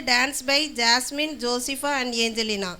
dance by Jasmine, Josepha and Angelina.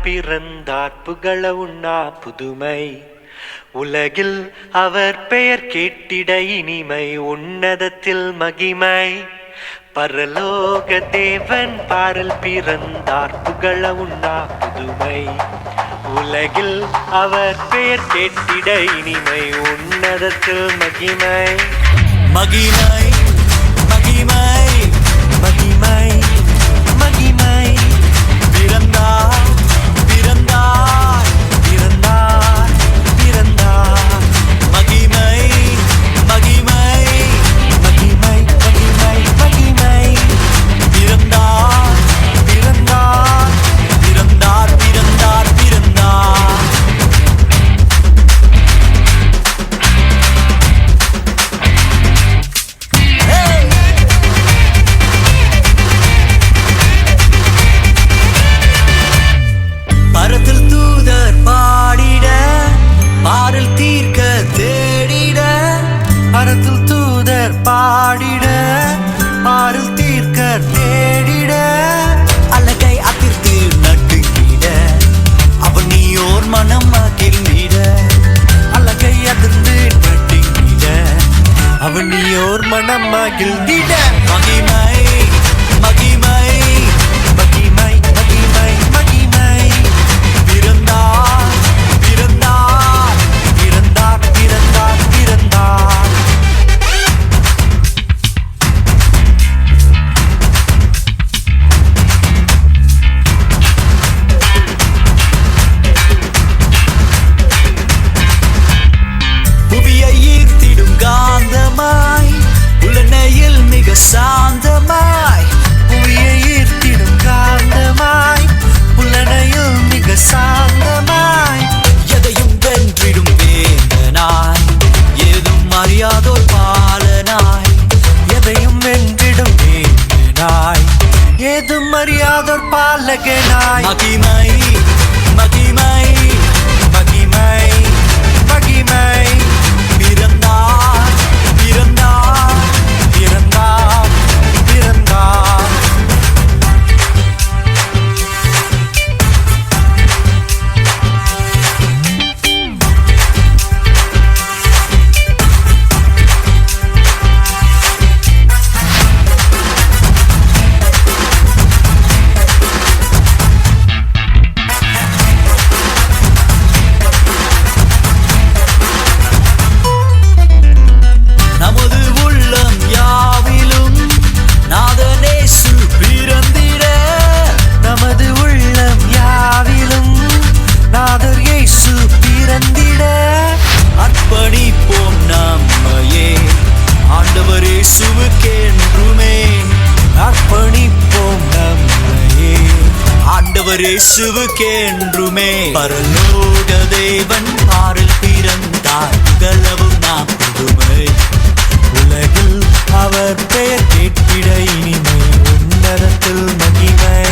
பிறந்தார் புகழ உண்ணா புதுமை உலகில் அவர் பெயர் கேட்டிட இனிமை உன்னதத்தில் மகிமை பரலோக தேவன் பாரில் பிறந்தார் புகழ உண்ணா புதுமை உலகில் அவர் பெயர் கேட்டிட இனிமை உன்னதத்தில் மகிமை மகிமை மகிமை மகிமை மகிமை பிறந்தார் பிறந்தார் பிறந்தார் பிறந்தார் மகிமை மகிமை மகிமை மகிமை மகிமை பிறந்தார் பிறந்தார் பிறந்தார் பிறந்தார் பிறந்தார் பரத்தில் தூதர் பாடிட பாரில் தீர்க்க தேடிட பரத்தில் தூதர் பாடிட பாரில் தீர்க்க தேடிட அழகை அதிர்த்து நட்டுங்கிட அவன் நீயோர் மனம் மகிழ்ந்திட அழகை அதிர்ந்து நட்டுங்கிட அவன் நீயோர் மனம் மகிழ்ந்திட மகிமை மகிமை மகிமை மகிமை மகிமை பிறந்தார் பிறந்தார் பிறந்தார் பிறந்தார் பிறந்தார் புவியை ஈர்த்திடும் காந்தமாய் உலனையில் மிக சாந்தமாய் புவியை ஈர்த்திடும் காந்தமாய் உலனையில் மிக சாந்தமாய் எதையும் வென்றிடும் வேந்தனாய் ஏதும் அறியாதோர் பாலனாய் எதையும் வென்றிடும் வேந்தனாய் ஏதும் அறியாதோர் பாலகனாய் மகிமை மகிமை மகிமை மகிமை பிறந்தார் பிறந்தார் பிறந்தார் பிறந்தார் நமது உள்ளம் யாவிலும் நாதனேசு பிறந்திட நமது உள்ளம் யாவிலும் நாதர் இயேசு பிறந்திட அர்ப்பணிப்போம் நம்மையே ஆண்டவர் இயேசுவுக்கென்றுமே அர்ப்பணிப்போம் நம்மையே ஆண்டவர் இயேசுவுக்கென்றுமே பரலோக தேவன் பாரில் பிறந்தார் புகழவும் நாம் புதுமை உலகில் அவர் பெயர் கேட்டிட இனிமை உன்னதத்தில் மகிமை